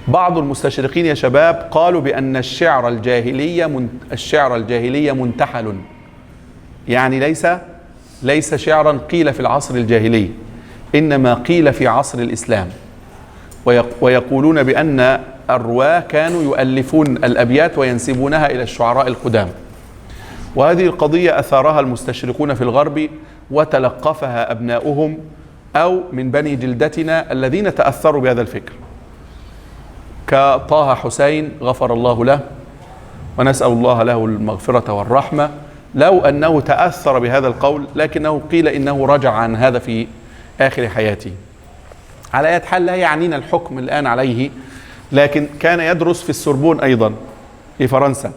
بعض المستشرقين يا شباب قالوا بأن الشعر الجاهلية منتحل، يعني ليس شعرا قيل في العصر الجاهلي، إنما قيل في عصر الإسلام. ويقولون بأن الرواة كانوا يؤلفون الأبيات وينسبونها إلى الشعراء القدام. وهذه القضية أثارها المستشرقون في الغرب وتلقفها أبناؤهم أو من بني جلدتنا الذين تأثروا بهذا الفكر، كطه حسين غفر الله له ونسأل الله له المغفرة والرحمة، لو أنه تأثر بهذا القول، لكنه قيل إنه رجع عن هذا في آخر حياته. على أي حال لا يعنينا الحكم الآن عليه، لكن كان يدرس في السوربون أيضا في فرنسا،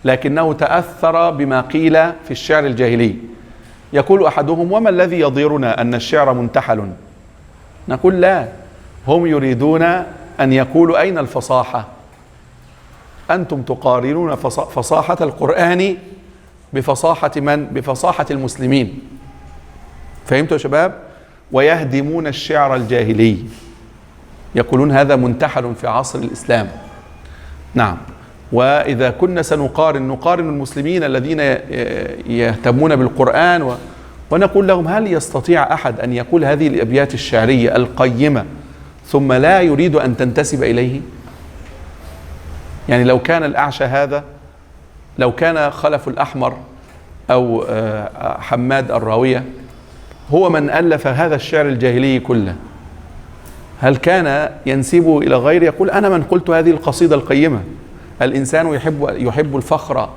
لكنه تأثر بما قيل في الشعر الجاهلي. يقول أحدهم: وما الذي يضيرنا أن الشعر منتحل؟ نقول: لا، هم يريدون أن يقولوا أين الفصاحة؟ أنتم تقارنون فصاحة القرآن بفصاحة من؟ بفصاحة المسلمين. فهمتوا يا شباب؟ ويهدمون الشعر الجاهلي، يقولون هذا منتحل في عصر الإسلام. نعم. وإذا كنا نقارن المسلمين الذين يهتمون بالقرآن ونقول لهم: هل يستطيع أحد أن يقول هذه الأبيات الشعرية القيمة ثم لا يريد أن تنتسب إليه؟ يعني لو كان الأعشى هذا، لو كان خلف الأحمر أو حماد الراوية هو من ألف هذا الشعر الجاهلي كله، هل كان ينسبه إلى غير يقول: أنا من قلت هذه القصيدة القيمة؟ الإنسان يحب الفخر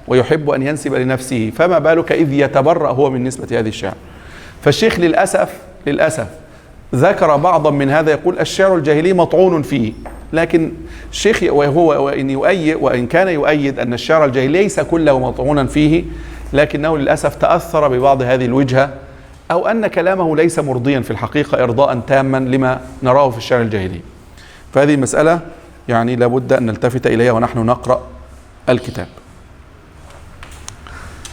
ويحب أن ينسب لنفسه، فما بالك إذ يتبرأ هو من نسبة هذه الشعر. فالشيخ للأسف ذكر بعضا من هذا، يقول الشعر الجاهلي مطعون فيه، لكن الشيخ وإن كان يؤيد أن الشعر الجاهلي ليس كله مطعونا فيه، لكنه للأسف تأثر ببعض هذه الوجهة، أو أن كلامه ليس مرضيا في الحقيقة إرضاء تاما لما نراه في الشعر الجاهلي. فهذه المسألة يعني لابد أن نلتفت إليها ونحن نقرأ الكتاب.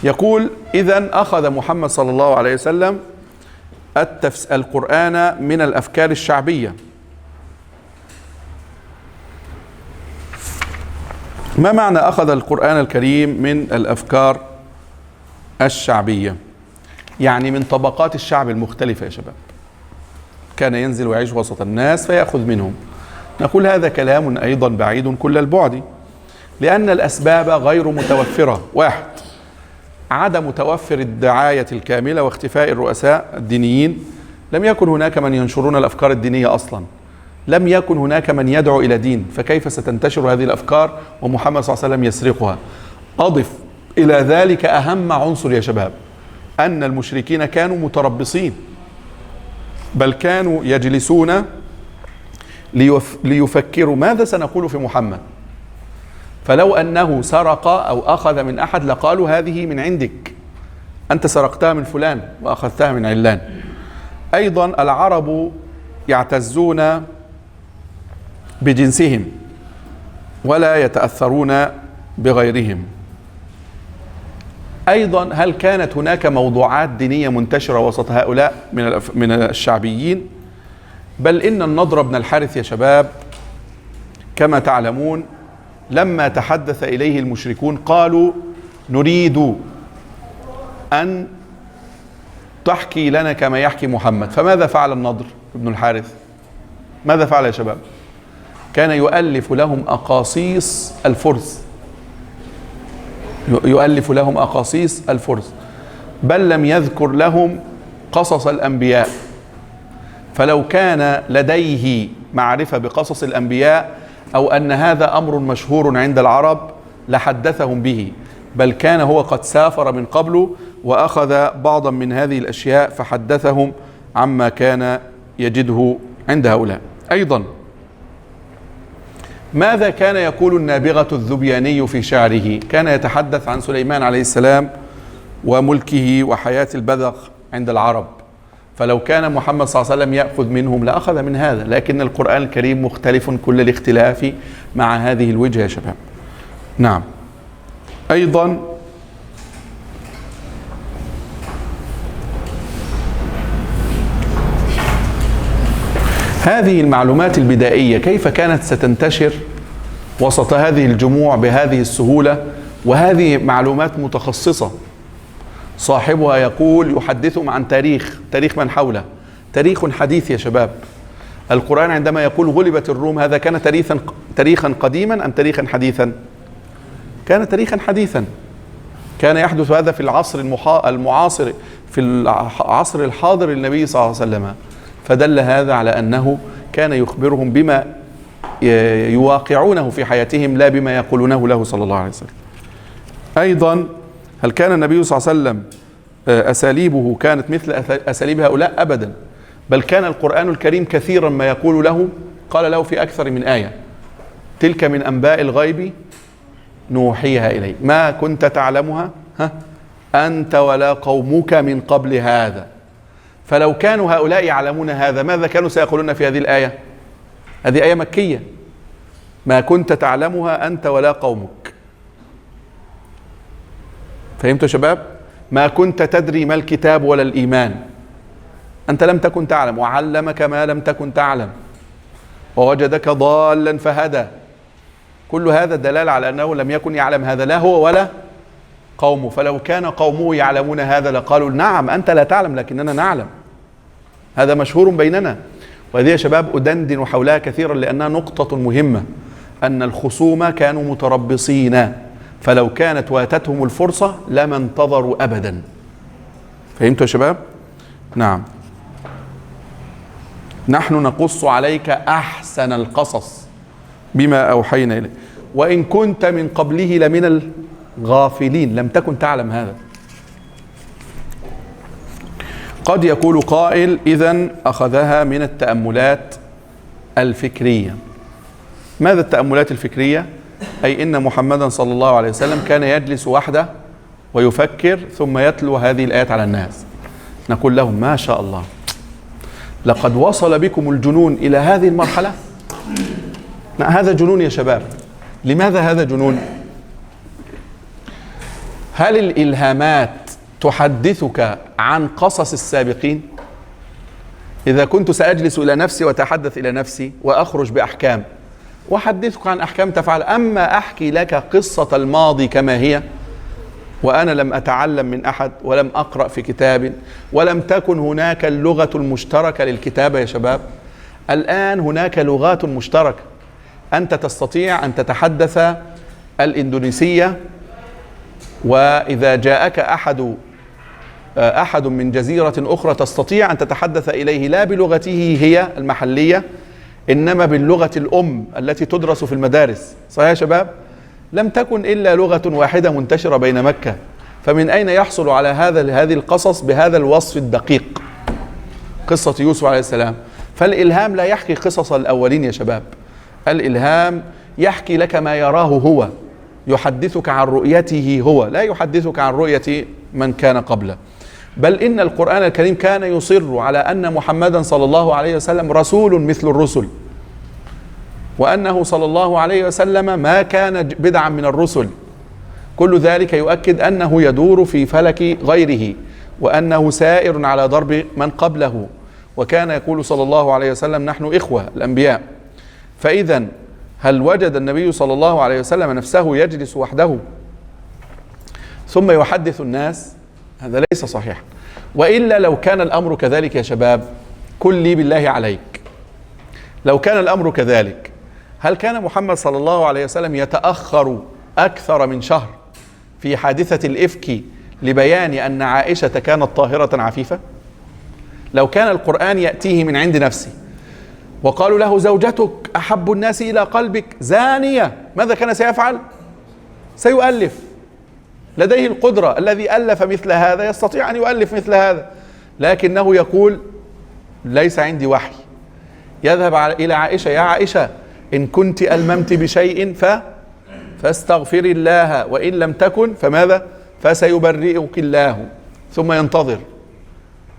يقول: إذن أخذ محمد صلى الله عليه وسلم القرآن من الأفكار الشعبية. ما معنى أخذ القرآن الكريم من الأفكار الشعبية؟ يعني من طبقات الشعب المختلفة يا شباب، كان ينزل ويعيش وسط الناس فيأخذ منهم. نقول هذا كلام أيضا بعيد كل البعد، لأن الأسباب غير متوفرة. واحد: عدم توفر الدعاية الكاملة واختفاء الرؤساء الدينيين. لم يكن هناك من ينشرون الأفكار الدينية أصلا، لم يكن هناك من يدعو إلى دين، فكيف ستنتشر هذه الأفكار ومحمد صلى الله عليه وسلم يسرقها؟ أضف إلى ذلك أهم عنصر يا شباب، أن المشركين كانوا متربصين، بل كانوا يجلسون ليفكروا ماذا سنقول في محمد. فلو أنه سرق أو أخذ من أحد لقالوا هذه من عندك، أنت سرقتها من فلان وأخذتها من علان. أيضا العرب يعتزون بجنسهم ولا يتأثرون بغيرهم. أيضا هل كانت هناك موضوعات دينية منتشرة وسط هؤلاء من الشعبيين؟ بل إن النضر بن الحارث يا شباب كما تعلمون لما تحدث إليه المشركون قالوا: نريد أن تحكي لنا كما يحكي محمد. فماذا فعل النضر بن الحارث؟ ماذا فعل يا شباب؟ كان يؤلف لهم أقاصيص الفرس، يؤلف لهم أقاصيص الفرس، بل لم يذكر لهم قصص الأنبياء. فلو كان لديه معرفة بقصص الأنبياء أو أن هذا أمر مشهور عند العرب لحدثهم به، بل كان هو قد سافر من قبله وأخذ بعضا من هذه الأشياء فحدثهم عما كان يجده عند هؤلاء. أيضا ماذا كان يقول النابغة الذبياني في شعره؟ كان يتحدث عن سليمان عليه السلام وملكه وحياة البذخ عند العرب، فلو كان محمد صلى الله عليه وسلم يأخذ منهم لأخذ من هذا، لكن القرآن الكريم مختلف كل الاختلاف مع هذه الوجهة يا شباب. نعم. أيضا هذه المعلومات البدائية كيف كانت ستنتشر وسط هذه الجموع بهذه السهولة؟ وهذه معلومات متخصصة، صاحبها يقول يحدثهم عن تاريخ من حوله، تاريخ حديث يا شباب. القرآن عندما يقول غلبت الروم، هذا كان تاريخا قديما أم تاريخا حديثا؟ كان تاريخا حديثا، كان يحدث هذا في العصر المعاصر، في العصر الحاضر للنبي صلى الله عليه وسلم. فدل هذا على أنه كان يخبرهم بما يواقعونه في حياتهم لا بما يقولونه له صلى الله عليه وسلم. أيضا هل كان النبي صلى الله عليه وسلم أساليبه كانت مثل أساليب هؤلاء؟ أبدا، بل كان القرآن الكريم كثيرا ما يقول له، قال له في أكثر من آية: تلك من أنباء الغيب نوحيها إليك ما كنت تعلمها أنت ولا قومك من قبل هذا. فلو كانوا هؤلاء يعلمون هذا ماذا كانوا سيقولون في هذه الآية؟ هذه آية مكية، ما كنت تعلمها أنت ولا قومك. فهمتوا يا شباب؟ ما كنت تدري ما الكتاب ولا الإيمان، أنت لم تكن تعلم، وعلمك ما لم تكن تعلم، ووجدك ضالا فهدى. كل هذا دلالة على أنه لم يكن يعلم هذا لا هو ولا قومه. فلو كان قومه يعلمون هذا لقالوا نعم أنت لا تعلم لكننا نعلم، هذا مشهور بيننا. وهذه يا شباب أدندن حولها كثيرا لأنها نقطة مهمة، أن الخصوم كانوا متربصين، فلو كانت واتتهم الفرصة لما انتظروا أبدا. فهمتوا يا شباب؟ نعم. نحن نقص عليك أحسن القصص بما أوحينا إليك وإن كنت من قبله لمن الغافلين، لم تكن تعلم هذا. قد يقول قائل: إذن أخذها من التأملات الفكرية. ماذا التأملات الفكرية؟ أي إن محمدا صلى الله عليه وسلم كان يجلس وحده ويفكر ثم يتلو هذه الآيات على الناس. نقول لهم: ما شاء الله، لقد وصل بكم الجنون إلى هذه المرحلة. هذا جنون يا شباب. لماذا هذا جنون؟ هل الإلهامات تحدثك عن قصص السابقين؟ إذا كنت سأجلس إلى نفسي وأتحدث إلى نفسي وأخرج بأحكام وأحدثك عن أحكام تفعل، أما أحكي لك قصة الماضي كما هي وأنا لم أتعلم من أحد ولم أقرأ في كتاب ولم تكن هناك اللغة المشتركة للكتابة يا شباب. الآن هناك لغات مشتركة، أنت تستطيع أن تتحدث الإندونيسية، وإذا جاءك أحد من جزيرة أخرى تستطيع أن تتحدث إليه لا بلغته هي المحلية إنما باللغة الأم التي تدرس في المدارس. صحيح يا شباب؟ لم تكن إلا لغة واحدة منتشرة بين مكة، فمن أين يحصل على هذه القصص بهذا الوصف الدقيق؟ قصة يوسف عليه السلام. فالإلهام لا يحكي قصص الأولين يا شباب، الإلهام يحكي لك ما يراه هو، يحدثك عن رؤيته هو، لا يحدثك عن رؤية من كان قبله. بل إن القرآن الكريم كان يصر على أن محمدا صلى الله عليه وسلم رسول مثل الرسل، وأنه صلى الله عليه وسلم ما كان بدعا من الرسل. كل ذلك يؤكد أنه يدور في فلك غيره، وأنه سائر على ضرب من قبله. وكان يقول صلى الله عليه وسلم: نحن إخوة الأنبياء. فإذا هل وجد النبي صلى الله عليه وسلم نفسه يجلس وحده ثم يحدث الناس؟ هذا ليس صحيح. وإلا لو كان الأمر كذلك يا شباب، قل لي بالله عليك، لو كان الأمر كذلك هل كان محمد صلى الله عليه وسلم يتأخر أكثر من شهر في حادثة الإفك لبيان أن عائشة كانت طاهرة عفيفة؟ لو كان القرآن يأتيه من عند نفسه وقالوا له: زوجتك أحب الناس إلى قلبك زانية، ماذا كان سيفعل؟ سيؤلف. لديه القدرة، الذي ألف مثل هذا يستطيع أن يؤلف مثل هذا، لكنه يقول: ليس عندي وحي. يذهب إلى عائشة: يا عائشة إن كنت ألممت بشيء فاستغفري الله، وإن لم تكن فماذا؟ فسيبرئك الله. ثم ينتظر.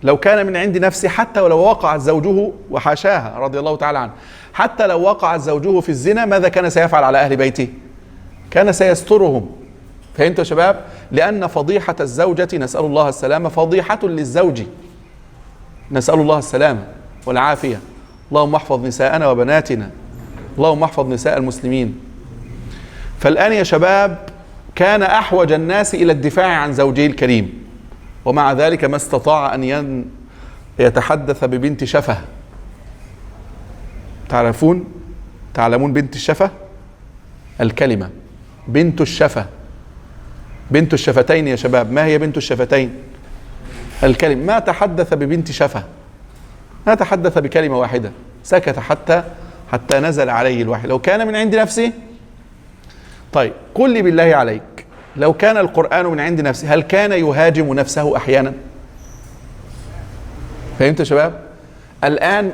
لو كان من عند نفسه، حتى ولو وقع زوجه، وحاشاها رضي الله تعالى عنه، حتى لو وقع زوجه في الزنا، ماذا كان سيفعل على أهل بيته؟ كان سيسترهم. فهمتوا يا شباب؟ لأن فضيحة الزوجة، نسأل الله السلامة، فضيحة للزوج، نسأل الله السلامة والعافية. اللهم احفظ نساءنا وبناتنا، اللهم احفظ نساء المسلمين. فالآن يا شباب كان أحوج الناس إلى الدفاع عن زوجه الكريم، ومع ذلك ما استطاع أن يتحدث ببنت شفة. تعلمون بنت الشفة؟ الكلمة بنت الشفة، بنت الشفتين يا شباب. ما هي بنت الشفتين؟ الكلمة. ما تحدث ببنت شفة، ما تحدث بكلمة واحدة، سكت حتى نزل عليه الوحي. لو كان من عند نفسه. طيب قل لي بالله عليك، لو كان القرآن من عند نفسه هل كان يهاجم نفسه أحيانا؟ فهمت يا شباب؟ الآن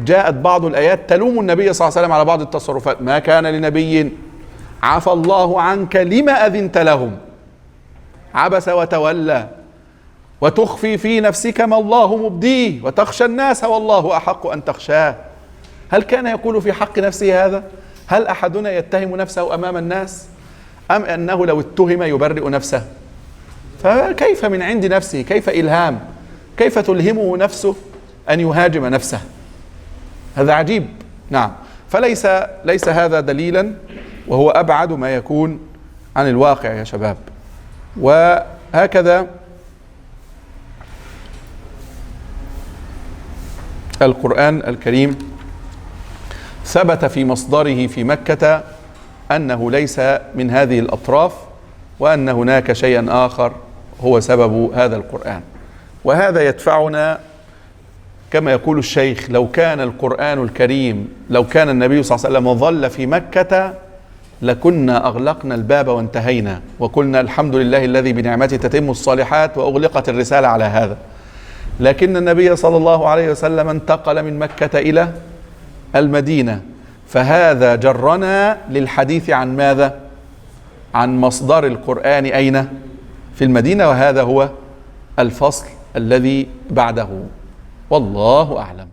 جاءت بعض الآيات تلوم النبي صلى الله عليه وسلم على بعض التصرفات. ما كان لنبي عفى الله عنك لما أذنت لهم عبس وتولى وتخفي في نفسك ما الله مبديه وتخشى الناس والله أحق أن تخشاه. هل كان يقول في حق نفسه هذا؟ هل أحدنا يتهم نفسه أمام الناس؟ أم أنه لو اتهم يبرئ نفسه؟ فكيف من عند نفسه؟ كيف إلهام؟ كيف تلهمه نفسه أن يهاجم نفسه؟ هذا عجيب. نعم. فليس هذا دليلا، وهو أبعد ما يكون عن الواقع يا شباب. وهكذا القرآن الكريم ثبت في مصدره في مكة أنه ليس من هذه الأطراف، وأن هناك شيئا آخر هو سبب هذا القرآن. وهذا يدفعنا كما يقول الشيخ: لو كان القرآن الكريم، لو كان النبي صلى الله عليه وسلم ظل في مكة لكنا أغلقنا الباب وانتهينا وقلنا الحمد لله الذي بنعمته تتم الصالحات، وأغلقت الرسالة على هذا. لكن النبي صلى الله عليه وسلم انتقل من مكة إلى المدينة، فهذا جرنا للحديث عن ماذا؟ عن مصدر القرآن أين؟ في المدينة. وهذا هو الفصل الذي بعده، والله أعلم.